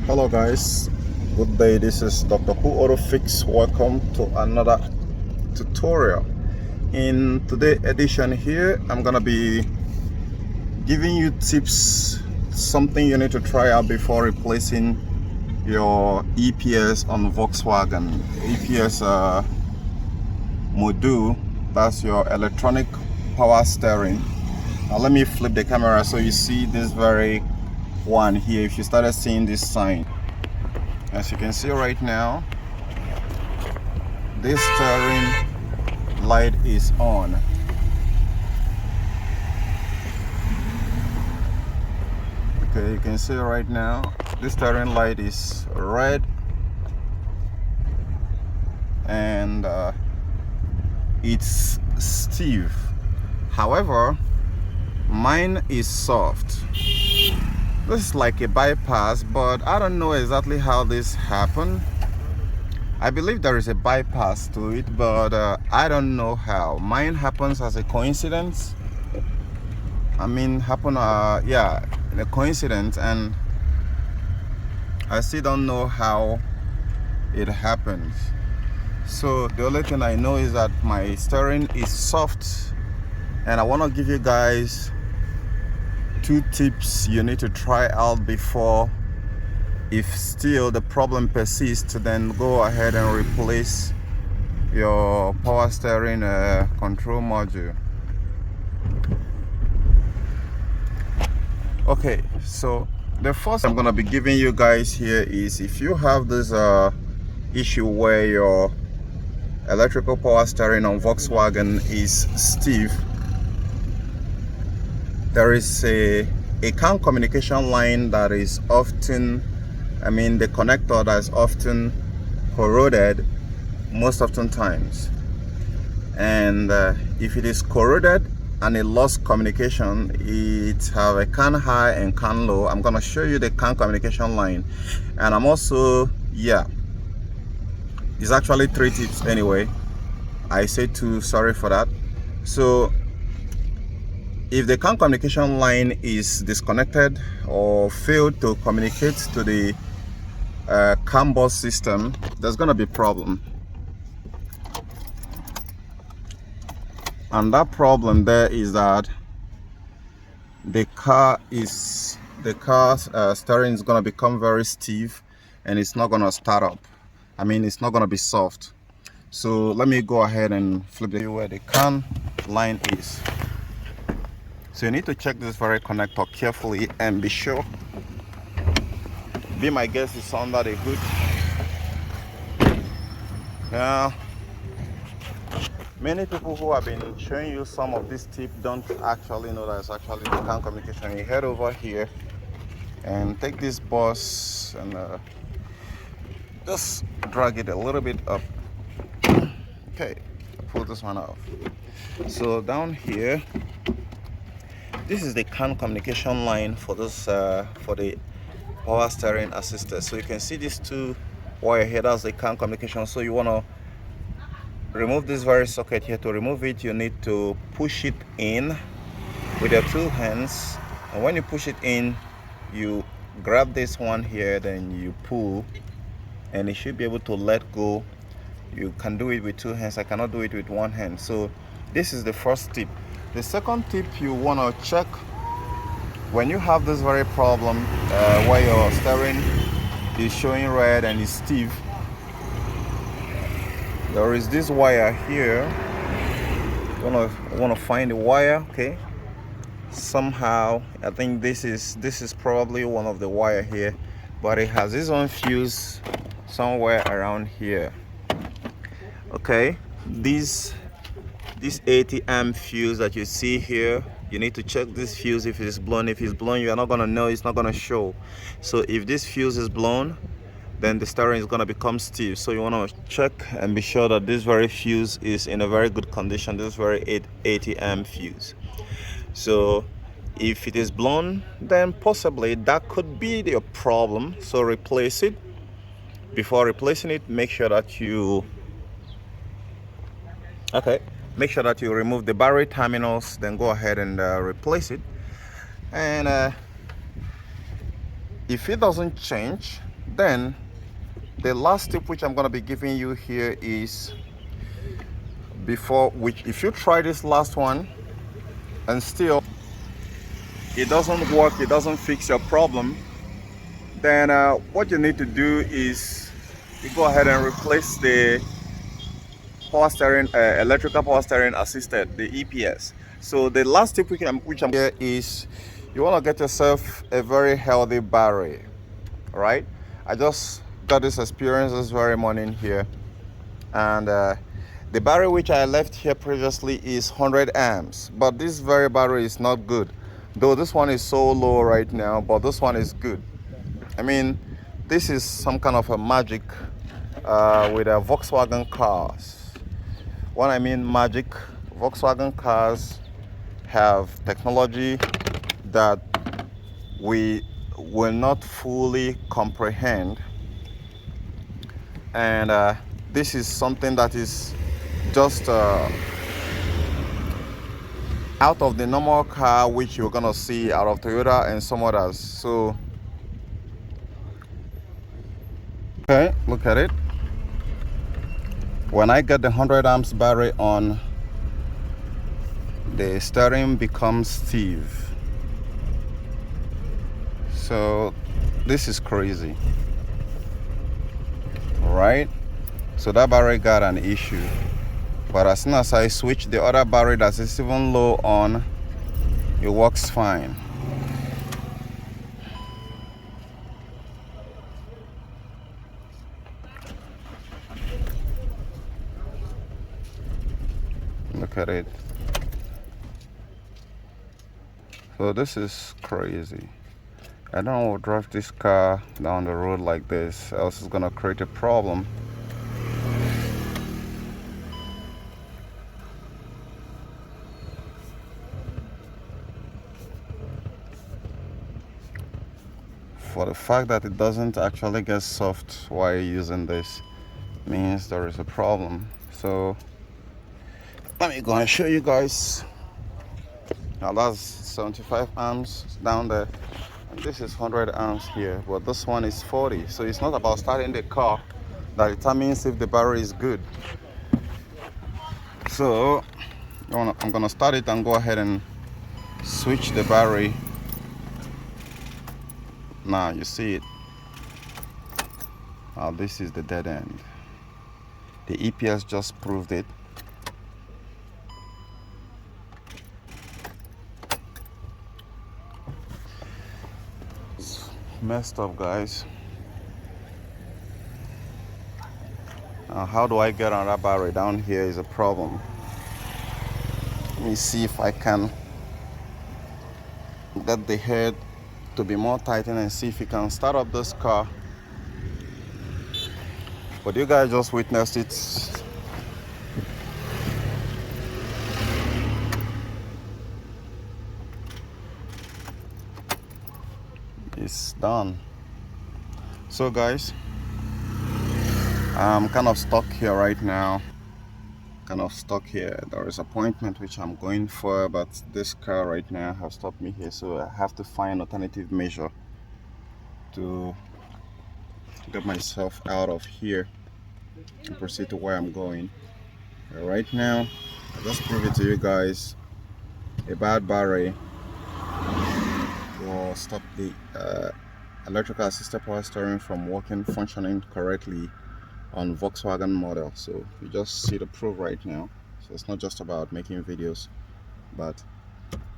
Hello guys, good day. This is Dr. Who Auto Fix. Welcome to another tutorial. In today's edition here, I'm gonna be giving you tips, something you need to try out before replacing your EPS on Volkswagen. EPS module, that's your electronic power steering. Now let me flip the camera so you see this very one here. If you started seeing this sign, as you can see right now, this steering light is on. Okay, you can see right now this steering light is red, and it's stiff. However, mine is soft. This is like a bypass, but I don't know exactly how this happened. I believe there is a bypass to it, but I don't know how. Mine happens as a coincidence. I mean, yeah, a coincidence, and I still don't know how it happens. So the only thing I know is that my steering is soft, and I want to give you guys 2 tips you need to try out before, if still the problem persists, then go ahead and replace your power steering control module. Okay, so the first I'm gonna be giving you guys here is, if you have this issue where your electrical power steering on Volkswagen is stiff, there is a CAN communication line that is often, the connector that is often corroded most often times. And if it is corroded and it lost communication, it have a CAN high and CAN low. I'm gonna show you the CAN communication line, and I'm also, it's actually 3 tips anyway. I say 2, sorry for that. So if the CAN communication line is disconnected or failed to communicate to the CAN bus system, there's gonna be a problem. And that problem there is that the car's steering is gonna become very stiff, and it's not gonna start up. It's not gonna be soft. So let me go ahead and flip the where the CAN line is. So you need to check this very connector carefully and be sure. Be my guest, it's under the hood. Now, many people who have been showing you some of these tips don't actually know that it's actually the CAN communication. You head over here and take this bus and just drag it a little bit up. Okay, pull this one off. So down here, this is the CAN communication line for this for the power steering assistant. So you can see these 2 wire here, that's the CAN communication. So you want to remove this very socket here. To remove it, you need to push it in with your 2 hands, and when you push it in, you grab this one here, then you pull, and it should be able to let go. You can do it with 2 hands. I cannot do it with 1 hand. So this is the first tip. The second tip you want to check when you have this very problem where your steering is showing red and is stiff. There is this wire here. You want to find the wire. Okay, somehow I think this is probably one of the wire here, but it has its own fuse somewhere around here. Okay, this 80 amp fuse that you see here, you need to check this fuse if it's blown. If it's blown, you are not gonna know, it's not gonna show. So if this fuse is blown, then the steering is gonna become stiff. So you want to check and be sure that this very fuse is in a very good condition, this very 80 amp fuse. So if it is blown, then possibly that could be the problem. So replace it. Before replacing it, make sure that you remove the battery terminals, then go ahead and replace it. And if it doesn't change, Then the last tip which I'm going to be giving you here is, if you try this last one and still it doesn't work, it doesn't fix your problem, then what you need to do is you go ahead and replace the power steering, electrical power steering assisted, the EPS. So the last tip which I'm here is, you want to get yourself a very healthy battery. All right, I just got this experience this very morning here, and the battery which I left here previously is 100 amps, but this very battery is not good, though this one is so low right now, but this one is good. I mean, this is some kind of a magic with Volkswagen cars. When I mean magic, Volkswagen cars have technology that we will not fully comprehend, and this is something that is just out of the normal car which you're gonna see out of Toyota and some others. So okay, look at it. When I get the 100 amps battery on, the steering becomes stiff. So this is crazy, right? So that battery got an issue, but as soon as I switch the other battery that is even low on, it works fine. Look at it. So this is crazy. I don't want to drive this car down the road like this, else it's gonna create a problem. For the fact that it doesn't actually get soft while using this means there is a problem. So let me go and show you guys. Now that's 75 amps down there, and this is 100 amps here, but this one is 40. So it's not about starting the car that determines if the battery is good. So I'm gonna start it and go ahead and switch the battery. Now you see it. Now this is the dead end. The EPS just proved it. It's messed up, guys. How do I get on that battery? Down here is a problem. Let me see if I can get the head to be more tightened and see if you can start up this car. But you guys just witnessed it. It's done. So guys, I'm kind of stuck here right now. There is an appointment which I'm going for, but this car right now has stopped me here, so I have to find alternative measure to get myself out of here and proceed to where I'm going. Right now, I'll just prove it to you guys. A bad battery will stop the electrical assisted power steering from functioning correctly on Volkswagen model. So you just see the proof right now. So it's not just about making videos, but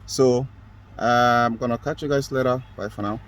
so I'm gonna catch you guys later. Bye for now.